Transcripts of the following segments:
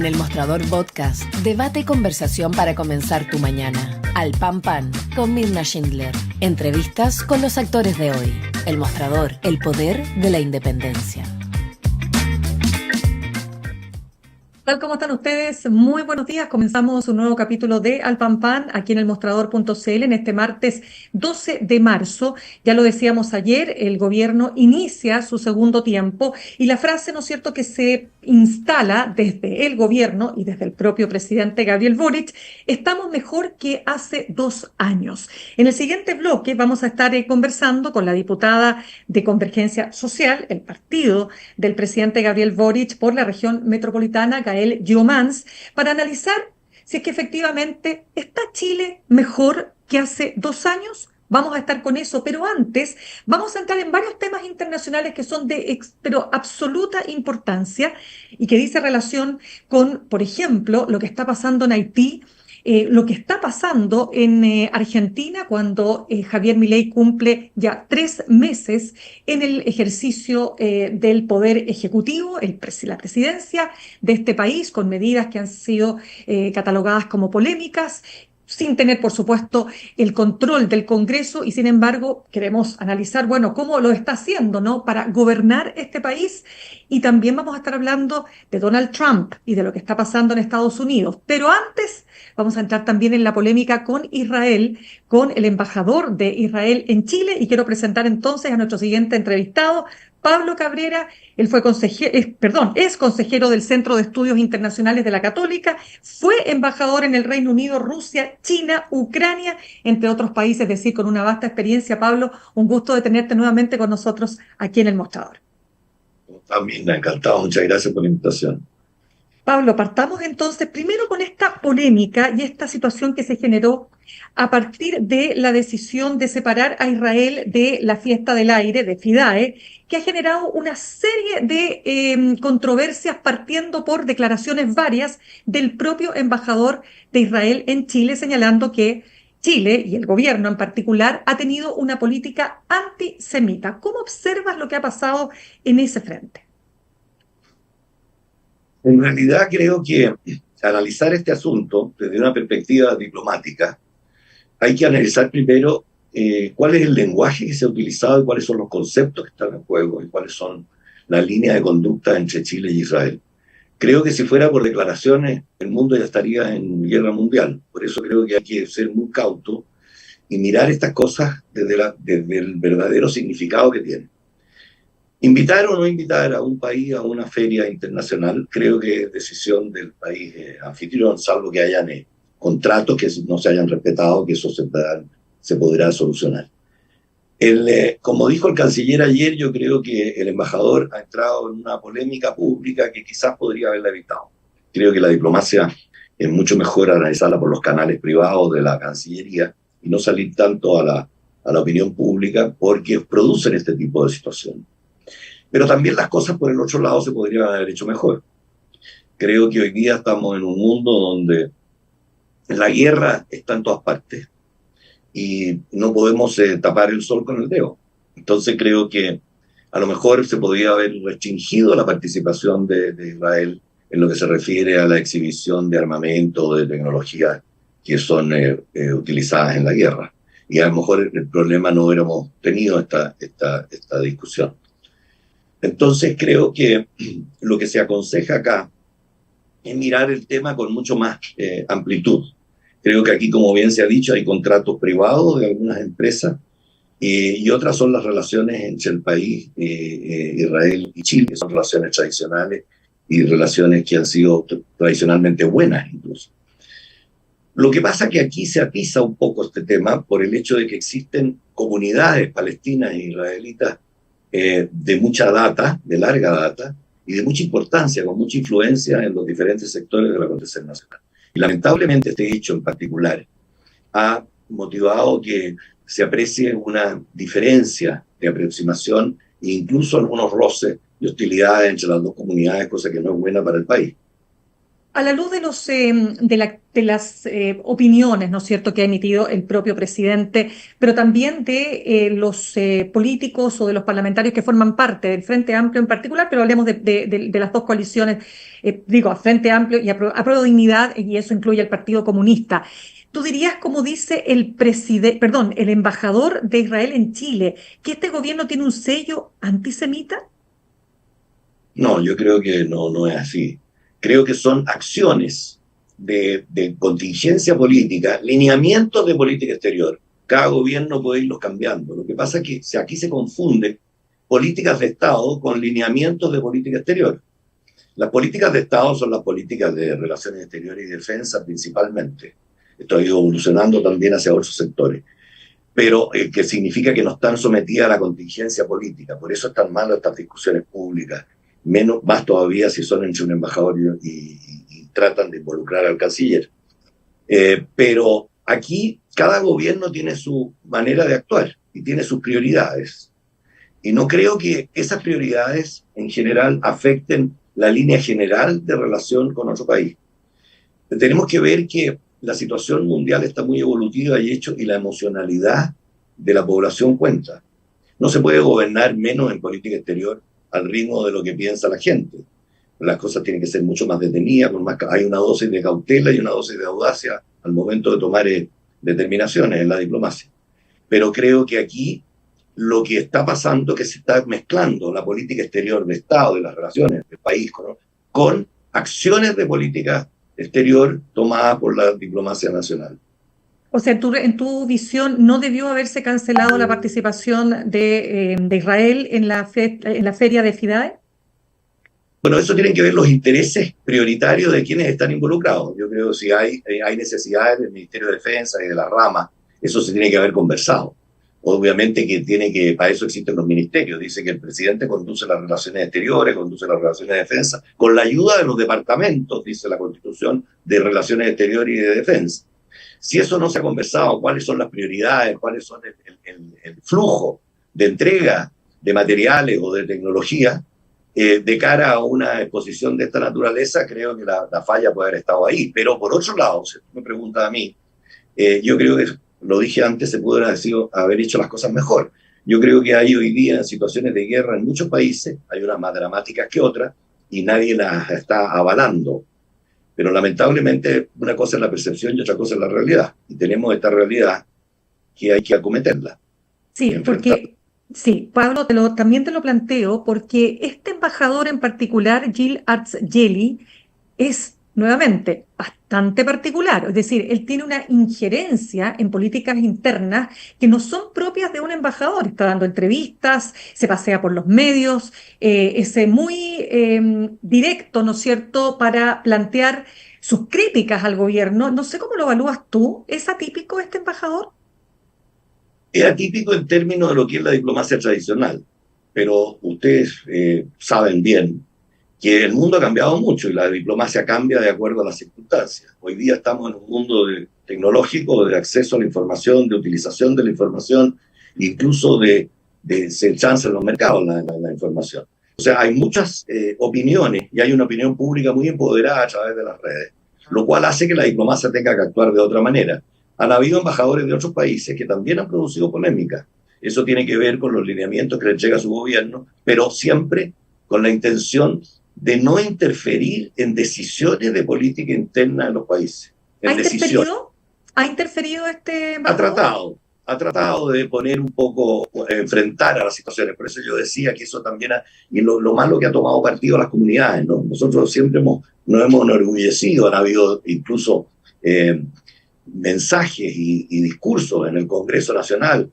En El Mostrador Podcast, debate y conversación para comenzar tu mañana. Al Pan Pan, con Mirna Schindler. Entrevistas con los actores de hoy. El Mostrador, el poder de la independencia. Tal como están ustedes, muy buenos días. Comenzamos un nuevo capítulo de Al Pan Pan aquí en elmostrador.cl en este martes 12 de marzo. Ya lo decíamos ayer, el gobierno inicia su segundo tiempo y la frase, ¿no es cierto?, que se instala desde el gobierno y desde el propio presidente Gabriel Boric: estamos mejor que hace 2 años. En el siguiente bloque vamos a estar conversando con la diputada de Convergencia Social, el partido del presidente Gabriel Boric por la región metropolitana, Gael Gilmans, para analizar si es que efectivamente está Chile mejor que hace 2 años. Vamos a estar con eso, pero antes vamos a entrar en varios temas internacionales que son de pero absoluta importancia y que dice relación con, por ejemplo, lo que está pasando en Haití, lo que está pasando en Argentina cuando Javier Milei cumple ya 3 meses en el ejercicio del poder ejecutivo, la presidencia de este país, con medidas que han sido catalogadas como polémicas, sin tener, por supuesto, el control del Congreso, y sin embargo queremos analizar, bueno, cómo lo está haciendo, ¿no?, para gobernar este país. Y también vamos a estar hablando de Donald Trump y de lo que está pasando en Estados Unidos. Pero antes vamos a entrar también en la polémica con Israel, con el embajador de Israel en Chile, y quiero presentar entonces a nuestro siguiente entrevistado, Pablo Cabrera. Él es consejero del Centro de Estudios Internacionales de la Católica, fue embajador en el Reino Unido, Rusia, China, Ucrania, entre otros países, es decir, con una vasta experiencia. Pablo, un gusto de tenerte nuevamente con nosotros aquí en El Mostrador. También encantado, muchas gracias por la invitación. Pablo, partamos entonces primero con esta polémica y esta situación que se generó a partir de la decisión de separar a Israel de la Fiesta del Aire, de FIDAE, que ha generado una serie de controversias, partiendo por declaraciones varias del propio embajador de Israel en Chile, señalando que Chile, y el gobierno en particular, ha tenido una política antisemita. ¿Cómo observas lo que ha pasado en ese frente? En realidad creo que analizar este asunto desde una perspectiva diplomática, hay que analizar primero cuál es el lenguaje que se ha utilizado y cuáles son los conceptos que están en juego y cuáles son las líneas de conducta entre Chile y Israel. Creo que si fuera por declaraciones, el mundo ya estaría en guerra mundial. Por eso creo que hay que ser muy cauto y mirar estas cosas desde el verdadero significado que tienen. Invitar o no invitar a un país a una feria internacional, creo que es decisión del país anfitrión, salvo que hayan contratos que no se hayan respetado, que eso se podrá solucionar. Como dijo el canciller ayer, yo creo que el embajador ha entrado en una polémica pública que quizás podría haberla evitado. Creo que la diplomacia es mucho mejor analizarla por los canales privados de la Cancillería y no salir tanto a la opinión pública, porque producen este tipo de situaciones. Pero también las cosas por el otro lado se podrían haber hecho mejor. Creo que hoy día estamos en un mundo donde la guerra está en todas partes y no podemos tapar el sol con el dedo. Entonces creo que a lo mejor se podría haber restringido la participación de Israel en lo que se refiere a la exhibición de armamento o de tecnología que son utilizadas en la guerra. Y a lo mejor el problema no hubiéramos tenido esta discusión. Entonces creo que lo que se aconseja acá es mirar el tema con mucho más amplitud. Creo que aquí, como bien se ha dicho, hay contratos privados de algunas empresas y otras son las relaciones entre el país, Israel y Chile, que son relaciones tradicionales y relaciones que han sido tradicionalmente buenas incluso. Lo que pasa es que aquí se atiza un poco este tema por el hecho de que existen comunidades palestinas e israelitas de mucha data, de larga data, y de mucha importancia, con mucha influencia en los diferentes sectores del acontecer nacional. Y lamentablemente este hecho en particular ha motivado que se aprecie una diferencia de aproximación e incluso algunos roces y hostilidades entre las dos comunidades, cosa que no es buena para el país. A la luz de las opiniones, ¿no es cierto?, que ha emitido el propio presidente, pero también de los políticos o de los parlamentarios que forman parte del Frente Amplio en particular, pero hablemos de las dos coaliciones, digo, Frente Amplio y Apruebo Dignidad, y eso incluye al Partido Comunista. ¿Tú dirías, como dice el embajador de Israel en Chile, que este gobierno tiene un sello antisemita? No, yo creo que no es así. Creo que son acciones de contingencia política, lineamientos de política exterior. Cada gobierno puede irlos cambiando. Lo que pasa es que aquí se confunde políticas de Estado con lineamientos de política exterior. Las políticas de Estado son las políticas de relaciones exteriores y defensa principalmente. Esto ha ido evolucionando también hacia otros sectores, pero que significa que no están sometidas a la contingencia política. Por eso están mal estas discusiones públicas. Más todavía si son entre un embajador y tratan de involucrar al canciller. Pero aquí cada gobierno tiene su manera de actuar y tiene sus prioridades. Y no creo que esas prioridades en general afecten la línea general de relación con otro país. Tenemos que ver que la situación mundial está muy evolutiva y la emocionalidad de la población cuenta. No se puede gobernar menos en política exterior al ritmo de lo que piensa la gente. Las cosas tienen que ser mucho más detenidas, hay una dosis de cautela y una dosis de audacia al momento de tomar determinaciones en la diplomacia. Pero creo que aquí lo que está pasando es que se está mezclando la política exterior de Estado, de las relaciones del país, con acciones de política exterior tomadas por la diplomacia nacional. O sea, en tu visión, ¿no debió haberse cancelado la participación de Israel en la feria de FIDAE? Bueno, eso tienen que ver los intereses prioritarios de quienes están involucrados. Yo creo que si hay necesidades del Ministerio de Defensa y de la rama, eso se tiene que haber conversado. Obviamente que para eso existen los ministerios. Dice que el presidente conduce las relaciones exteriores, conduce las relaciones de defensa, con la ayuda de los departamentos, dice la Constitución, de relaciones exteriores y de defensa. Si eso no se ha conversado, cuáles son las prioridades, cuáles son el flujo de entrega de materiales o de tecnología, de cara a una exposición de esta naturaleza, creo que la falla puede haber estado ahí. Pero por otro lado, si tú me preguntas a mí, yo creo que, lo dije antes, se pudo haber hecho las cosas mejor. Yo creo que hay hoy día situaciones de guerra en muchos países, hay unas más dramáticas que otras, y nadie las está avalando. Pero lamentablemente una cosa es la percepción y otra cosa es la realidad. Y tenemos esta realidad que hay que acometerla. Sí, porque, sí, Pablo, también te lo planteo, porque este embajador en particular, Gil Arts-Yeli, es nuevamente bastante particular. Es decir, él tiene una injerencia en políticas internas que no son propias de un embajador. Está dando entrevistas, se pasea por los medios, es muy directo, ¿no es cierto?, para plantear sus críticas al gobierno. No sé cómo lo evalúas tú. ¿Es atípico este embajador? Es atípico en términos de lo que es la diplomacia tradicional, pero ustedes saben bien que el mundo ha cambiado mucho y la diplomacia cambia de acuerdo a las circunstancias. Hoy día estamos en un mundo tecnológico, de acceso a la información, de utilización de la información, incluso de se chanza en los mercados la información. O sea, hay muchas opiniones y hay una opinión pública muy empoderada a través de las redes, lo cual hace que la diplomacia tenga que actuar de otra manera. Han habido embajadores de otros países que también han producido polémica. Eso tiene que ver con los lineamientos que le entrega su gobierno, pero siempre con la intención de no interferir en decisiones de política interna de los países. ¿Ha interferido este embajador? Ha tratado de poner un poco, enfrentar a las situaciones. Por eso yo decía que eso también, y lo malo que ha tomado partido las comunidades, ¿no? Nosotros siempre nos hemos enorgullecido, han habido incluso mensajes y discursos en el Congreso Nacional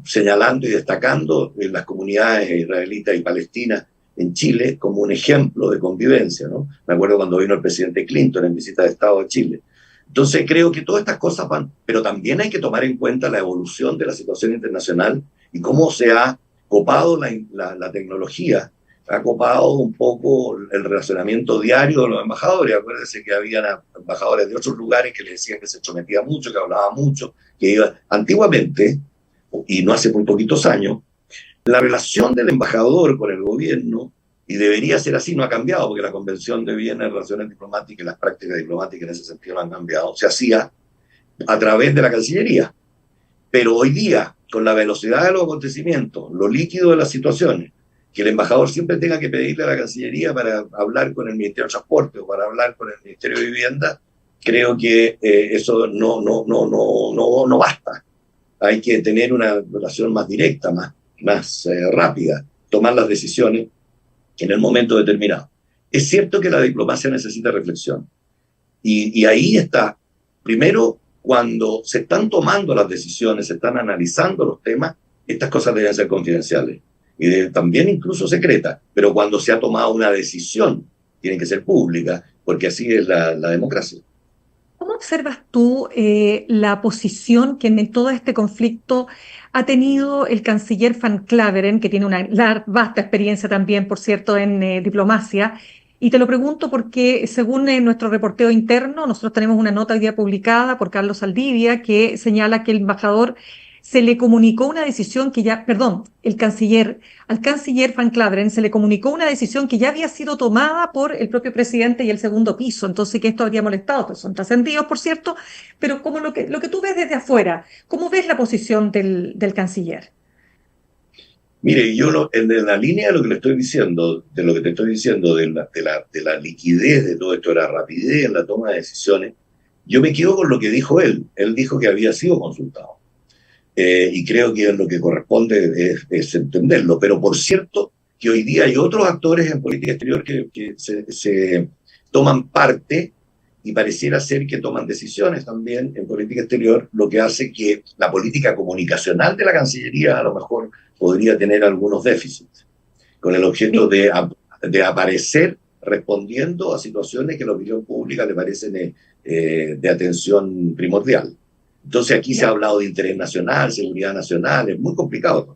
señalando y destacando las comunidades israelitas y palestinas en Chile como un ejemplo de convivencia, ¿no? Me acuerdo cuando vino el presidente Clinton en visita de Estado a Chile. Entonces creo que todas estas cosas van, pero también hay que tomar en cuenta la evolución de la situación internacional y cómo se ha copado la tecnología, ha copado un poco el relacionamiento diario de los embajadores. Acuérdense que habían embajadores de otros lugares que le decían que se sometía mucho, que hablaba mucho, que iba antiguamente, y no hace muy poquitos años, la relación del embajador con el gobierno Y debería ser así, no ha cambiado, porque la Convención de Viena de Relaciones Diplomáticas y las prácticas diplomáticas en ese sentido no han cambiado. Se hacía a través de la Cancillería. Pero hoy día, con la velocidad de los acontecimientos, lo líquido de las situaciones, que el embajador siempre tenga que pedirle a la Cancillería para hablar con el Ministerio de Transporte o para hablar con el Ministerio de Vivienda, creo que eso no basta. Hay que tener una relación más directa, más rápida, tomar las decisiones en el momento determinado. Es cierto que la diplomacia necesita reflexión. Y ahí está, primero, cuando se están tomando las decisiones, se están analizando los temas, estas cosas deben ser confidenciales y también incluso secretas, pero cuando se ha tomado una decisión, tienen que ser públicas, porque así es la democracia. ¿Cómo observas tú la posición que en todo este conflicto ha tenido el canciller Van Claveren, que tiene una vasta experiencia también, por cierto, en diplomacia? Y te lo pregunto porque, según nuestro reporteo interno, nosotros tenemos una nota hoy día publicada por Carlos Saldivia que señala que el embajador se le comunicó una decisión que ya, perdón, al canciller Van Claveren se le comunicó una decisión que ya había sido tomada por el propio presidente y el segundo piso, entonces que esto habría molestado, pues son trascendidos, por cierto, pero como lo que tú ves desde afuera, ¿cómo ves la posición del canciller? Mire, yo en la línea de lo que le estoy diciendo, de lo que te estoy diciendo, de la liquidez de todo esto, de la rapidez en la toma de decisiones, yo me quedo con lo que dijo él. Él dijo que había sido consultado. Y creo que lo que corresponde es entenderlo. Pero por cierto, que hoy día hay otros actores en política exterior que se toman parte y pareciera ser que toman decisiones también en política exterior, lo que hace que la política comunicacional de la Cancillería a lo mejor podría tener algunos déficits, con el objeto de aparecer respondiendo a situaciones que a la opinión pública le parecen de atención primordial. Entonces aquí se ha hablado de interés nacional, seguridad nacional, es muy complicado.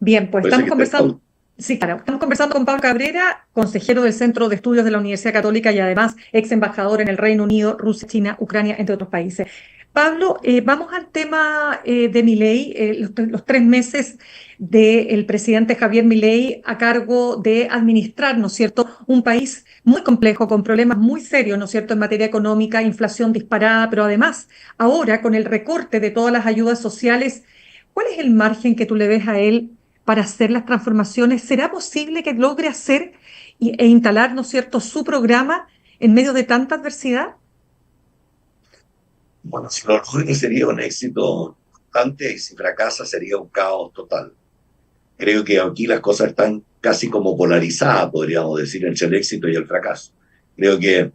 Bien, pues estamos conversando. Sí, claro. Estamos conversando con Pablo Cabrera, consejero del Centro de Estudios de la Universidad Católica y además ex embajador en el Reino Unido, Rusia, China, Ucrania, entre otros países. Pablo, vamos al tema de Milei, los 3 meses del presidente Javier Milei a cargo de administrar, ¿no es cierto?, un país muy complejo, con problemas muy serios, ¿no es cierto?, en materia económica, inflación disparada, pero además, ahora con el recorte de todas las ayudas sociales, ¿cuál es el margen que tú le ves a él para hacer las transformaciones? ¿Será posible que logre hacer e instalar, ¿no es cierto?, su programa en medio de tanta adversidad? Bueno, si lo logra sería un éxito importante y si fracasa sería un caos total. Creo que aquí las cosas están casi como polarizadas, podríamos decir, entre el éxito y el fracaso. Creo que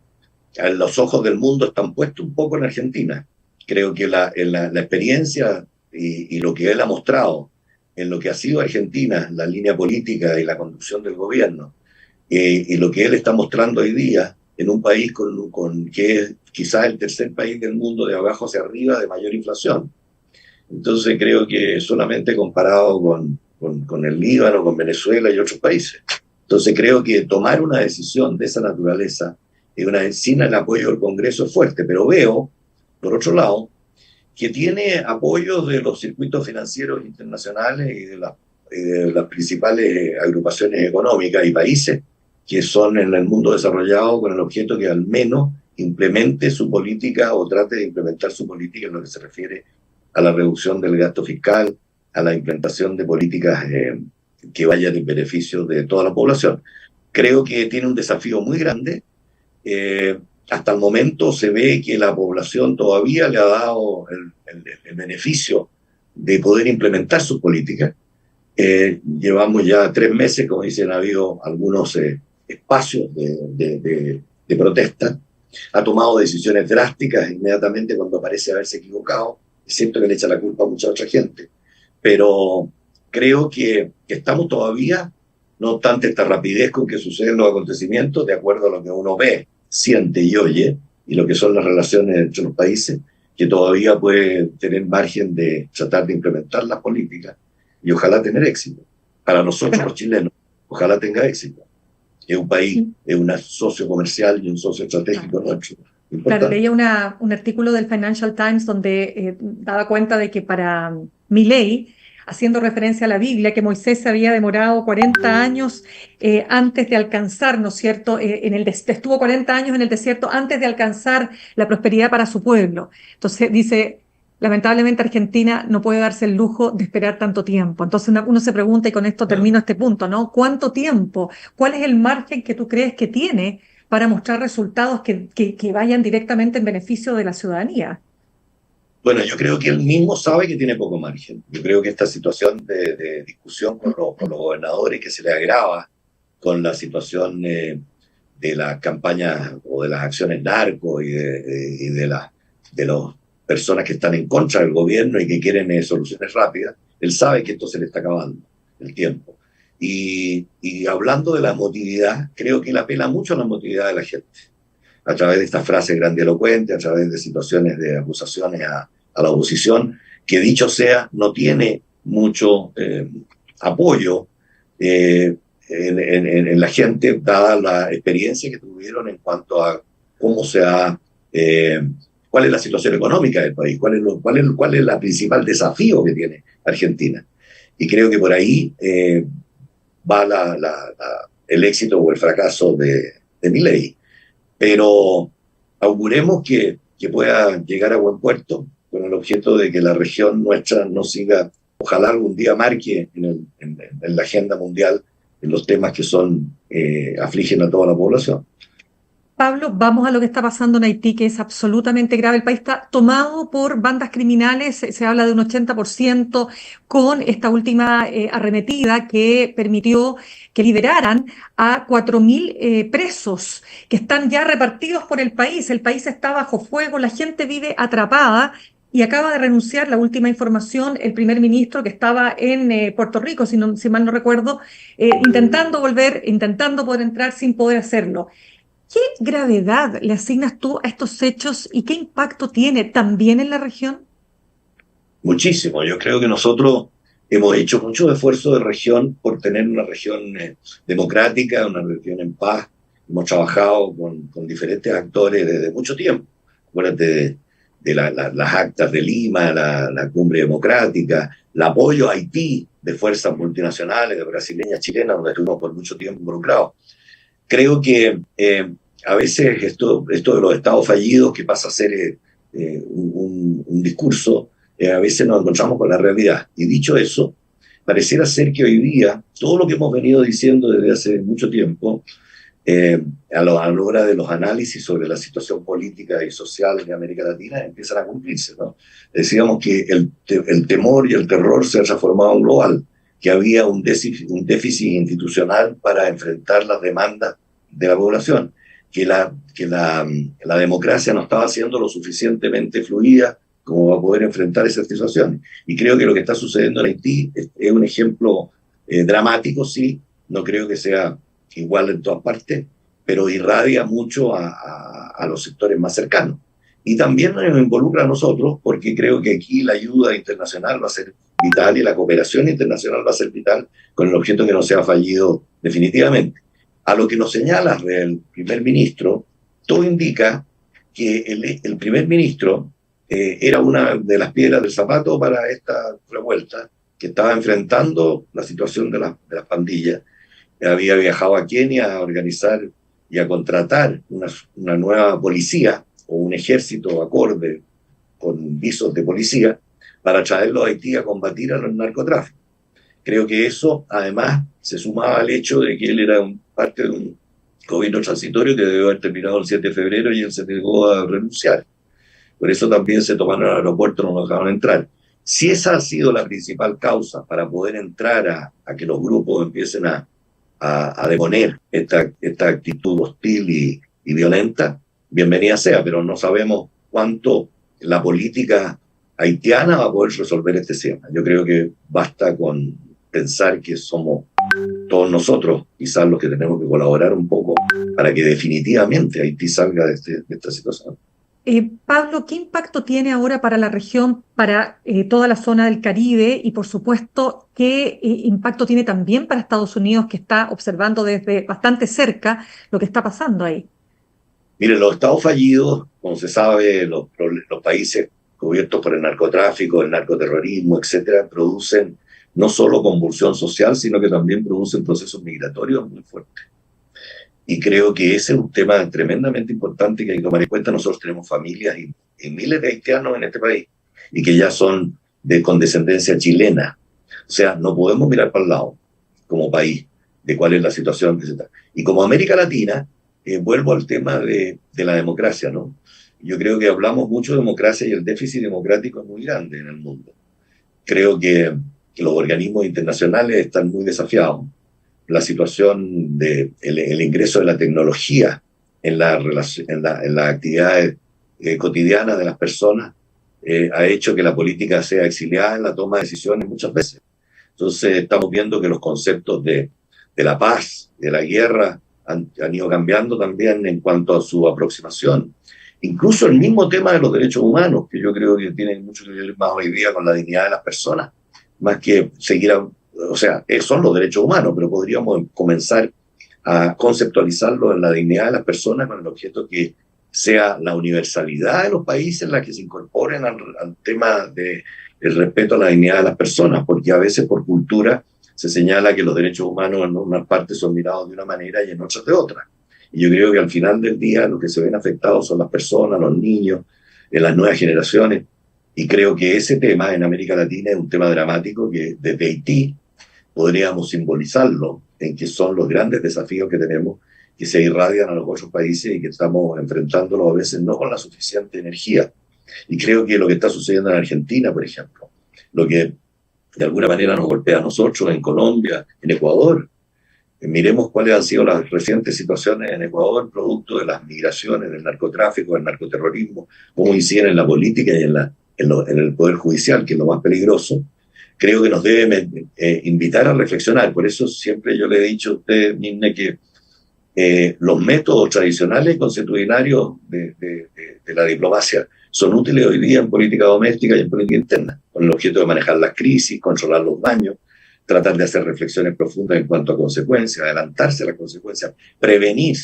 los ojos del mundo están puestos un poco en Argentina. Creo que la experiencia y lo que él ha mostrado en lo que ha sido Argentina, la línea política y la conducción del gobierno, y lo que él está mostrando hoy día en un país que es quizás el tercer país del mundo de abajo hacia arriba de mayor inflación. Entonces creo que solamente comparado con el Líbano, con Venezuela y otros países. Entonces creo que tomar una decisión de esa naturaleza sin el apoyo del Congreso es fuerte, pero veo, por otro lado, que tiene apoyo de los circuitos financieros internacionales y de las principales agrupaciones económicas y países que son en el mundo desarrollado con el objeto que al menos implemente su política o trate de implementar su política en lo que se refiere a la reducción del gasto fiscal, a la implementación de políticas que vayan en beneficio de toda la población. Creo que tiene un desafío muy grande. Hasta el momento se ve que la población todavía le ha dado el beneficio de poder implementar sus políticas. Llevamos ya 3 meses, como dicen, ha habido algunos espacios de protesta. Ha tomado decisiones drásticas inmediatamente cuando parece haberse equivocado. Es cierto que le echa la culpa a mucha otra gente, pero creo que estamos todavía, no obstante esta rapidez con que suceden los acontecimientos, de acuerdo a lo que uno ve, siente y oye, y lo que son las relaciones entre los países, que todavía puede tener margen de tratar de implementar las políticas y ojalá tener éxito. Para nosotros los chilenos, ojalá tenga éxito. Es un país, es un socio comercial y un socio estratégico nuestro. Claro, leía un artículo del Financial Times donde daba cuenta de que para Milei haciendo referencia a la Biblia, que Moisés se había demorado 40 años antes de alcanzar, ¿no es cierto? Estuvo 40 años en el desierto antes de alcanzar la prosperidad para su pueblo. Entonces dice, lamentablemente Argentina no puede darse el lujo de esperar tanto tiempo. Entonces uno se pregunta, y con esto termino este punto, ¿no? ¿Cuánto tiempo? ¿Cuál es el margen que tú crees que tiene para mostrar resultados que vayan directamente en beneficio de la ciudadanía? Bueno, yo creo que él mismo sabe que tiene poco margen. Yo creo que esta situación de discusión con los gobernadores que se le agrava con la situación de las campañas o de las acciones narcos y de las personas que están en contra del gobierno y que quieren soluciones rápidas, él sabe que esto se le está acabando el tiempo. Y hablando de la emotividad, creo que él apela mucho a la emotividad de la gente, a través de estas frases grandilocuentes, a través de situaciones de acusaciones a la oposición, que dicho sea, no tiene mucho apoyo en la gente, dada la experiencia que tuvieron en cuanto a cómo cuál es la situación económica del país, cuál es la principal desafío que tiene Argentina. Y creo que por ahí va el éxito o el fracaso de Milei. Pero auguremos que pueda llegar a buen puerto con el objeto de que la región nuestra no siga, ojalá algún día marque en la agenda mundial en los temas que afligen a toda la población. Pablo, vamos a lo que está pasando en Haití, que es absolutamente grave. El país está tomado por bandas criminales, se habla de un 80%, con esta última arremetida que permitió que liberaran a 4.000 presos que están ya repartidos por el país. El país está bajo fuego, la gente vive atrapada. Y acaba de renunciar, la última información, el primer ministro que estaba en Puerto Rico, si mal no recuerdo, intentando poder entrar sin poder hacerlo. ¿Qué gravedad le asignas tú a estos hechos y qué impacto tiene también en la región? Muchísimo. Yo creo que nosotros hemos hecho mucho esfuerzo de región por tener una región democrática, una región en paz. Hemos trabajado con diferentes actores desde mucho tiempo. Acuérdate de las actas de Lima, la cumbre democrática, el apoyo a Haití de fuerzas multinacionales, de brasileñas, chilenas, donde estuvimos por mucho tiempo involucrados. Creo que a veces esto de los estados fallidos, que pasa a ser un discurso, a veces nos encontramos con la realidad. Y dicho eso, pareciera ser que hoy día todo lo que hemos venido diciendo desde hace mucho tiempo, a la hora de los análisis sobre la situación política y social de América Latina, empiezan a cumplirse, ¿no? Decíamos que el temor y el terror se ha transformado en global, que había un déficit institucional para enfrentar las demandas de la población, que la democracia no estaba siendo lo suficientemente fluida como para poder enfrentar esas situaciones. Y creo que lo que está sucediendo en Haití es un ejemplo dramático, sí, no creo que sea igual en todas partes, pero irradia mucho a los sectores más cercanos. Y también nos involucra a nosotros, porque creo que aquí la ayuda internacional va a ser vital y la cooperación internacional va a ser vital, con el objeto que no sea fallido definitivamente. A lo que nos señala el primer ministro, todo indica que el primer ministro era una de las piedras del zapato para esta revuelta, que estaba enfrentando la situación de las pandillas. Había viajado a Kenia a organizar y a contratar una nueva policía o un ejército acorde con visos de policía para traerlo a Haití a combatir al narcotráfico. Creo que eso, además, se sumaba al hecho de que él era parte de un gobierno transitorio que debió haber terminado el 7 de febrero y él se negó a renunciar. Por eso también se tomaron al aeropuerto, no nos dejaron entrar. Si esa ha sido la principal causa para poder entrar a que los grupos empiecen a deponer esta actitud hostil y violenta, bienvenida sea, pero no sabemos cuánto la política haitiana va a poder resolver este tema. Yo creo que basta con pensar que somos todos nosotros quizás los que tenemos que colaborar un poco para que definitivamente Haití salga de esta situación. Pablo, ¿qué impacto tiene ahora para la región, para toda la zona del Caribe y, por supuesto, qué impacto tiene también para Estados Unidos, que está observando desde bastante cerca lo que está pasando ahí? Miren, los estados fallidos, como se sabe, los países cubiertos por el narcotráfico, el narcoterrorismo, etcétera, producen no solo convulsión social, sino que también producen procesos migratorios muy fuertes. Y creo que ese es un tema tremendamente importante que hay que tomar en cuenta. Nosotros tenemos familias y miles de haitianos en este país y que ya son con descendencia chilena. O sea, no podemos mirar para el lado como país de cuál es la situación que se está. Y como América Latina, vuelvo al tema de la democracia, ¿no? Yo creo que hablamos mucho de democracia y el déficit democrático es muy grande en el mundo. Creo que los organismos internacionales están muy desafiados. La situación el ingreso de la tecnología en las actividades cotidianas de las personas ha hecho que la política sea exiliada en la toma de decisiones muchas veces. Entonces estamos viendo que los conceptos de la paz, de la guerra, han ido cambiando también en cuanto a su aproximación. Incluso el mismo tema de los derechos humanos, que yo creo que tienen mucho que ver más hoy día con la dignidad de las personas, más que seguir o sea, son los derechos humanos, pero podríamos comenzar a conceptualizarlo en la dignidad de las personas con el objeto que sea la universalidad de los países en la que se incorporen al tema del respeto a la dignidad de las personas, porque a veces por cultura se señala que los derechos humanos en unas partes son mirados de una manera y en otras de otra. Y yo creo que al final del día lo que se ven afectados son las personas, los niños, las nuevas generaciones. Y creo que ese tema en América Latina es un tema dramático que desde Haití podríamos simbolizarlo en que son los grandes desafíos que tenemos, que se irradian a los otros países y que estamos enfrentándolos a veces no con la suficiente energía. Y creo que lo que está sucediendo en Argentina, por ejemplo, lo que de alguna manera nos golpea a nosotros, en Colombia, en Ecuador. Miremos cuáles han sido las recientes situaciones en Ecuador, producto de las migraciones, del narcotráfico, del narcoterrorismo, cómo inciden en la política y en el Poder Judicial, que es lo más peligroso. Creo que nos debe invitar a reflexionar. Por eso siempre yo le he dicho a usted, Mirna, que los métodos tradicionales y consuetudinarios de la diplomacia son útiles hoy día en política doméstica y en política interna, con el objeto de manejar las crisis, controlar los daños, tratar de hacer reflexiones profundas en cuanto a consecuencias, adelantarse a las consecuencias, prevenir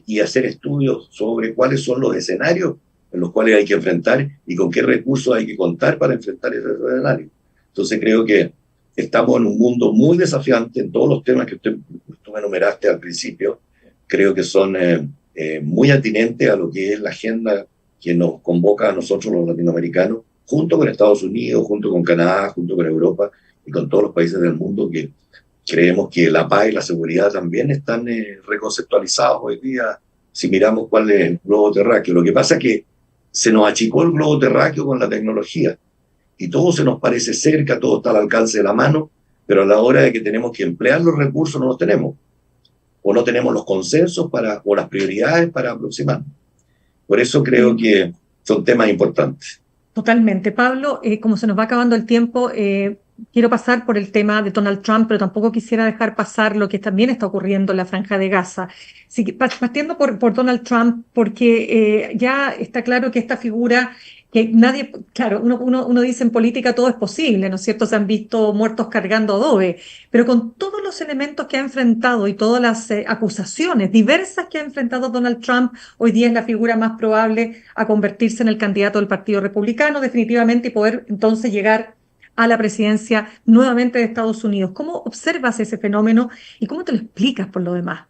y hacer estudios sobre cuáles son los escenarios en los cuales hay que enfrentar y con qué recursos hay que contar para enfrentar esos escenarios. Entonces creo que estamos en un mundo muy desafiante en todos los temas que tú me enumeraste al principio. Creo que son muy atinentes a lo que es la agenda que nos convoca a nosotros los latinoamericanos, junto con Estados Unidos, junto con Canadá, junto con Europa y con todos los países del mundo que creemos que la paz y la seguridad también están reconceptualizados hoy día si miramos cuál es el globo terráqueo. Lo que pasa es que se nos achicó el globo terráqueo con la tecnología y todo se nos parece cerca, todo está al alcance de la mano, pero a la hora de que tenemos que emplear los recursos no los tenemos, o no tenemos los consensos o las prioridades para aproximarnos. Por eso creo que son temas importantes. Totalmente. Pablo, como se nos va acabando el tiempo, quiero pasar por el tema de Donald Trump, pero tampoco quisiera dejar pasar lo que también está ocurriendo en la Franja de Gaza. Sí, partiendo por Donald Trump, porque ya está claro que esta figura, que nadie, claro, uno dice en política todo es posible, ¿no es cierto? Se han visto muertos cargando adobe, pero con todos los elementos que ha enfrentado y todas las acusaciones diversas que ha enfrentado Donald Trump, hoy día es la figura más probable a convertirse en el candidato del Partido Republicano definitivamente y poder entonces llegar a la presidencia nuevamente de Estados Unidos. ¿Cómo observas ese fenómeno y cómo te lo explicas por lo demás?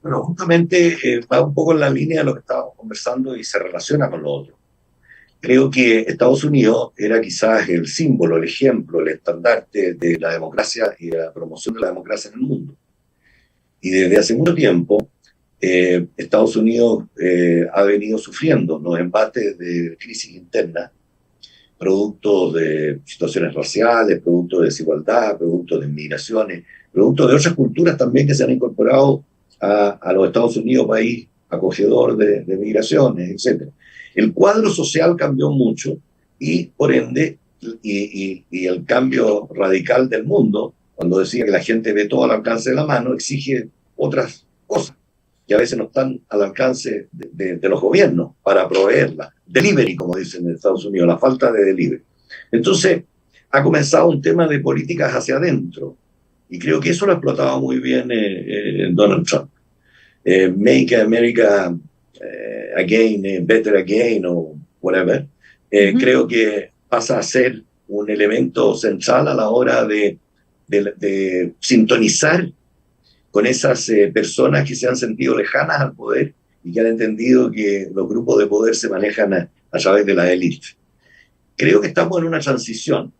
Bueno, justamente va un poco en la línea de lo que estábamos conversando y se relaciona con lo otro. Creo que Estados Unidos era quizás el símbolo, el ejemplo, el estandarte de la democracia y de la promoción de la democracia en el mundo. Y desde hace mucho tiempo, Estados Unidos ha venido sufriendo los embates de crisis interna, producto de situaciones raciales, producto de desigualdad, producto de inmigraciones, producto de otras culturas también que se han incorporado a los Estados Unidos, país acogedor de migraciones, etc. El cuadro social cambió mucho y, por ende, y el cambio radical del mundo, cuando decía que la gente ve todo al alcance de la mano, exige otras cosas que a veces no están al alcance de los gobiernos para proveerla. Delivery, como dicen en Estados Unidos, la falta de delivery. Entonces, ha comenzado un tema de políticas hacia adentro. Y creo que eso lo ha explotado muy bien Donald Trump. Make America Again, Better Again, o whatever. Creo que pasa a ser un elemento central a la hora de sintonizar con esas personas que se han sentido lejanas al poder y que han entendido que los grupos de poder se manejan a través de la élite. Creo que estamos en una transición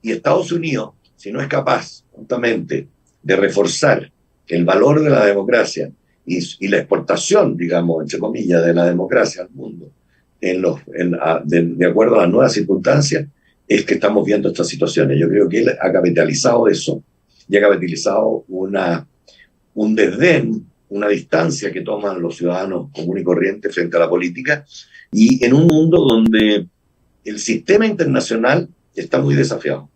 y Estados Unidos, si no es capaz justamente de reforzar el valor de la democracia y la exportación, digamos, entre comillas, de la democracia al mundo, de acuerdo a las nuevas circunstancias, es que estamos viendo estas situaciones. Yo creo que él ha capitalizado eso y ha capitalizado un desdén, una distancia que toman los ciudadanos comunes y corrientes frente a la política, y en un mundo donde el sistema internacional está muy desafiado.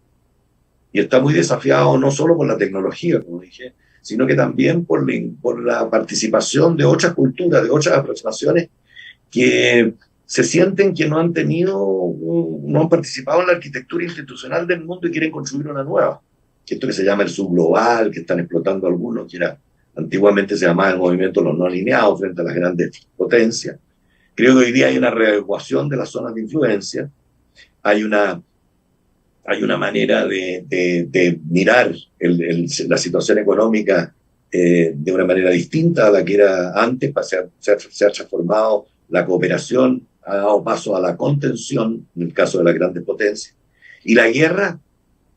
Y está muy desafiado no solo por la tecnología, como dije, sino que también por la participación de otras culturas, de otras aproximaciones que se sienten que no han participado en la arquitectura institucional del mundo y quieren construir una nueva. Esto que se llama el subglobal, que están explotando algunos, que antiguamente se llamaba el movimiento de los no alineados frente a las grandes potencias. Creo que hoy día hay una readecuación de las zonas de influencia, hay una manera de mirar la situación económica de una manera distinta a la que era antes. Se ha transformado la cooperación, ha dado paso a la contención en el caso de las grandes potencias. Y la guerra,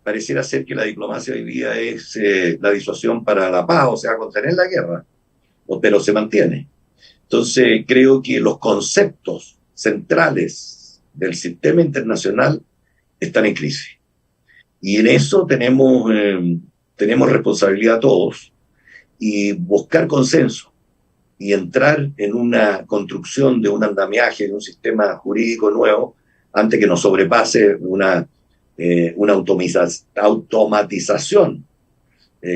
pareciera ser que la diplomacia hoy día es la disuasión para la paz, o sea, contener la guerra, pero se mantiene. Entonces, creo que los conceptos centrales del sistema internacional están en crisis. Y en eso tenemos responsabilidad todos, y buscar consenso y entrar en una construcción de un andamiaje, de un sistema jurídico nuevo, antes que nos sobrepase una automatización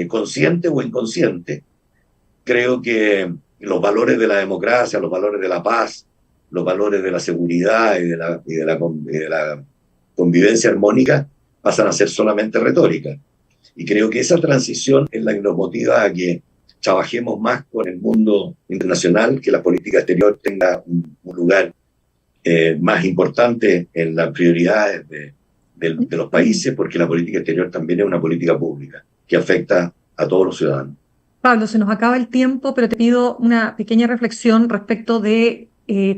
consciente o inconsciente. Creo que los valores de la democracia, los valores de la paz, los valores de la seguridad y de la convivencia armónica pasan a ser solamente retórica. Y creo que esa transición es la que nos motiva a que trabajemos más con el mundo internacional, que la política exterior tenga un lugar más importante en las prioridades de los países, porque la política exterior también es una política pública que afecta a todos los ciudadanos. Pablo, se nos acaba el tiempo, pero te pido una pequeña reflexión respecto de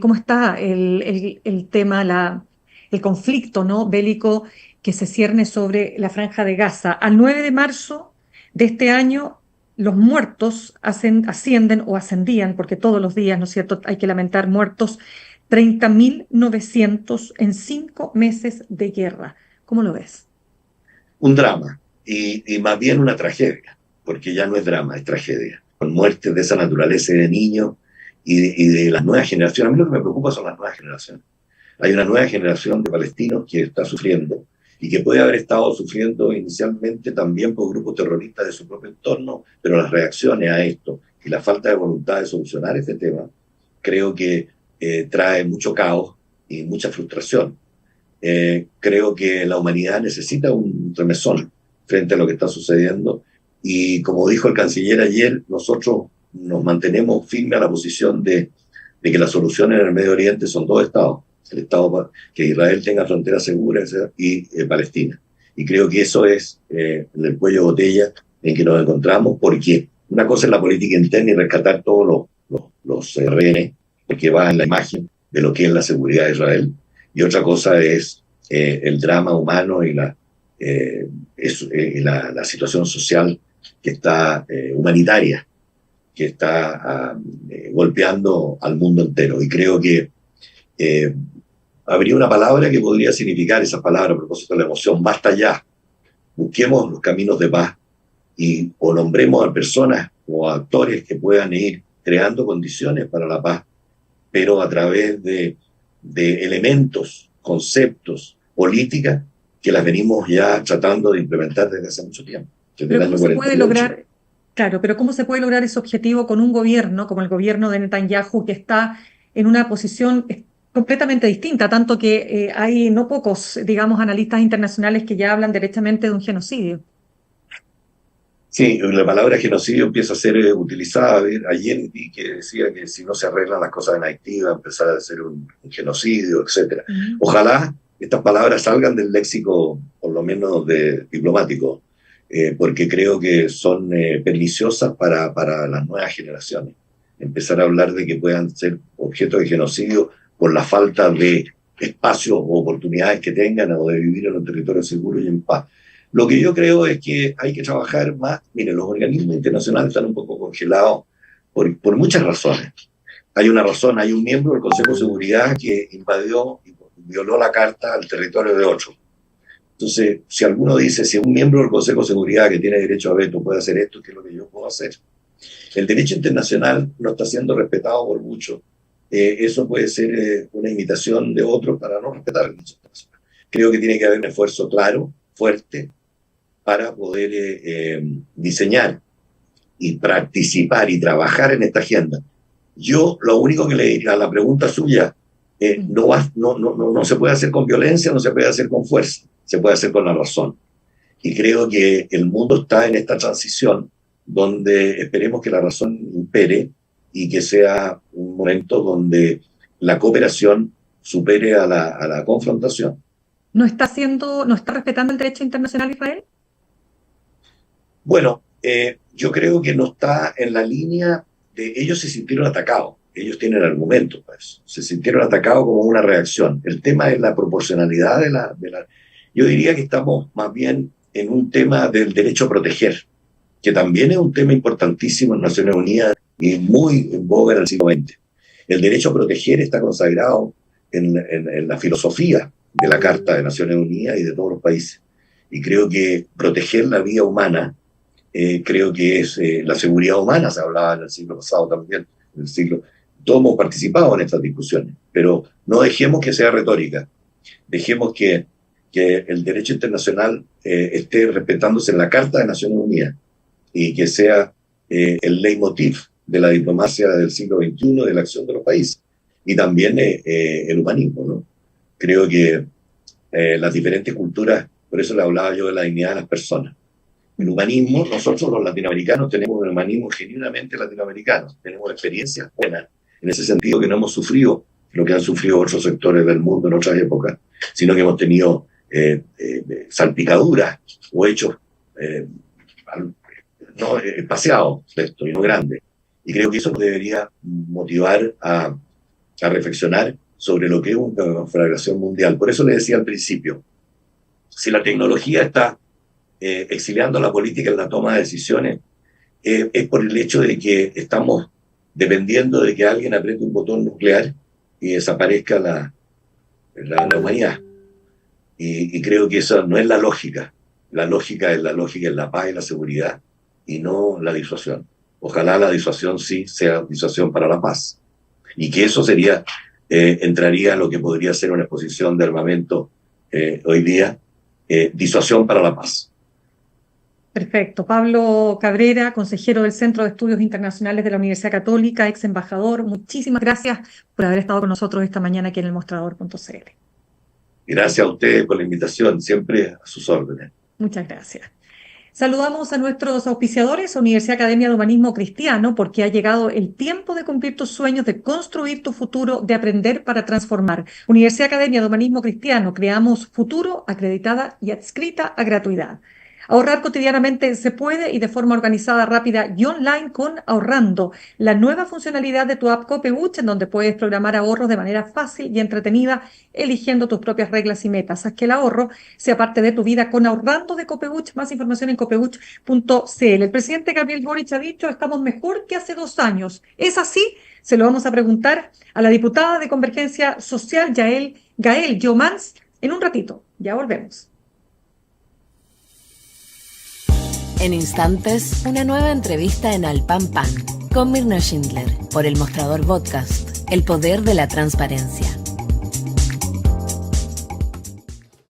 cómo está el tema, el conflicto, ¿no?, bélico que se cierne sobre la Franja de Gaza. Al 9 de marzo de este año, los muertos ascienden o ascendían, porque todos los días, ¿no es cierto?, hay que lamentar muertos, 30.900 en 5 meses de guerra. ¿Cómo lo ves? Un drama, y más bien una tragedia, porque ya no es drama, es tragedia. Con muertes de esa naturaleza de niños y de las nuevas generaciones. A mí lo que me preocupa son las nuevas generaciones. Hay una nueva generación de palestinos que está sufriendo y que puede haber estado sufriendo inicialmente también por grupos terroristas de su propio entorno, pero las reacciones a esto y la falta de voluntad de solucionar este tema, creo que trae mucho caos y mucha frustración. Creo que la humanidad necesita un remesón frente a lo que está sucediendo, y como dijo el canciller ayer, nosotros nos mantenemos firmes a la posición de que la solución en el Medio Oriente son dos estados: el Estado, que Israel tenga fronteras seguras, y Palestina. Y creo que eso es el cuello de botella en que nos encontramos, porque una cosa es la política interna y rescatar todos los rehenes, porque va en la imagen de lo que es la seguridad de Israel, y otra cosa es el drama humano y la situación social que está humanitaria, que está golpeando al mundo entero. Y creo que habría una palabra que podría significar esa palabra a propósito de la emoción: basta ya. Busquemos los caminos de paz o nombremos a personas o a actores que puedan ir creando condiciones para la paz, pero a través de elementos, conceptos, políticas que las venimos ya tratando de implementar desde hace mucho tiempo. Pero ¿cómo se puede lograr? Claro, pero ¿cómo se puede lograr ese objetivo con un gobierno como el gobierno de Netanyahu, que está en una posición completamente distinta, tanto que hay no pocos, digamos, analistas internacionales que ya hablan derechamente de un genocidio? Sí, la palabra genocidio empieza a ser utilizada. Ayer vi que decía que si no se arreglan las cosas en Haití va a empezar a ser un genocidio, etc. Ojalá estas palabras salgan del léxico, por lo menos diplomático, porque creo que son perniciosas para las nuevas generaciones. Empezar a hablar de que puedan ser objeto de genocidio por la falta de espacios o oportunidades que tengan o de vivir en un territorio seguro y en paz. Lo que yo creo es que hay que trabajar más. Mire, los organismos internacionales están un poco congelados por muchas razones. Hay una razón, hay un miembro del Consejo de Seguridad que invadió y violó la carta al territorio de otro. Entonces, si alguno dice, si un miembro del Consejo de Seguridad que tiene derecho a veto puede hacer esto, ¿qué es lo que yo puedo hacer? El derecho internacional no está siendo respetado por muchos. Eso puede ser una imitación de otros para no respetar el derecho internacional. Creo que tiene que haber un esfuerzo claro, fuerte, para poder diseñar y participar y trabajar en esta agenda. Yo lo único que le diría a la pregunta suya, no se puede hacer con violencia, no se puede hacer con fuerza, se puede hacer con la razón. Y creo que el mundo está en esta transición donde esperemos que la razón impere y que sea un momento donde la cooperación supere a la confrontación. ¿No está respetando el derecho internacional Israel? Bueno, yo creo que no está en la línea de... Ellos se sintieron atacados, ellos tienen argumentos para eso, se sintieron atacados como una reacción. El tema es la proporcionalidad de la... Yo diría que estamos más bien en un tema del derecho a proteger, que también es un tema importantísimo en Naciones Unidas y muy en boga en el siglo XX. El derecho a proteger está consagrado en la filosofía de la Carta de Naciones Unidas y de todos los países. Y creo que proteger la vida humana, creo que es la seguridad humana, se hablaba en el siglo pasado también, todos hemos participado en estas discusiones, pero no dejemos que sea retórica, dejemos que el derecho internacional esté respetándose en la Carta de Naciones Unidas y que sea el leitmotiv de la diplomacia del siglo XXI, de la acción de los países, y también el humanismo, ¿no? Creo que las diferentes culturas, por eso le hablaba yo de la dignidad de las personas. El humanismo, nosotros los latinoamericanos tenemos un humanismo genuinamente latinoamericano, tenemos experiencias buenas, en ese sentido que no hemos sufrido lo que han sufrido otros sectores del mundo en otras épocas, sino que hemos tenido salpicaduras o hechos espaciados, y no grandes. Y creo que eso nos debería motivar a reflexionar sobre lo que es una conflagración mundial. Por eso le decía al principio, si la tecnología está exiliando la política en la toma de decisiones, es por el hecho de que estamos dependiendo de que alguien apriete un botón nuclear y desaparezca la humanidad. Y creo que esa no es la lógica. La lógica es la paz y la seguridad, y no la disuasión. Ojalá la disuasión sí sea disuasión para la paz. Y que eso entraría en lo que podría ser una exposición de armamento hoy día, disuasión para la paz. Perfecto. Pablo Cabrera, consejero del Centro de Estudios Internacionales de la Universidad Católica, ex embajador, muchísimas gracias por haber estado con nosotros esta mañana aquí en el Mostrador.cl. Gracias a ustedes por la invitación, siempre a sus órdenes. Muchas gracias. Saludamos a nuestros auspiciadores, Universidad Academia de Humanismo Cristiano, porque ha llegado el tiempo de cumplir tus sueños, de construir tu futuro, de aprender para transformar. Universidad Academia de Humanismo Cristiano, creamos futuro, acreditada y adscrita a gratuidad. Ahorrar cotidianamente se puede y de forma organizada, rápida y online con Ahorrando, la nueva funcionalidad de tu app Copeuch, en donde puedes programar ahorros de manera fácil y entretenida, eligiendo tus propias reglas y metas. Haz que el ahorro sea parte de tu vida con Ahorrando de Copeuch. Más información en copeuch.cl. El presidente Gabriel Boric ha dicho, estamos mejor que hace 2 años. ¿Es así? Se lo vamos a preguntar a la diputada de Convergencia Social, Gael Jomans, en un ratito. Ya volvemos. En instantes, una nueva entrevista en Al Pan Pan con Mirna Schindler por El Mostrador Podcast, el poder de la transparencia.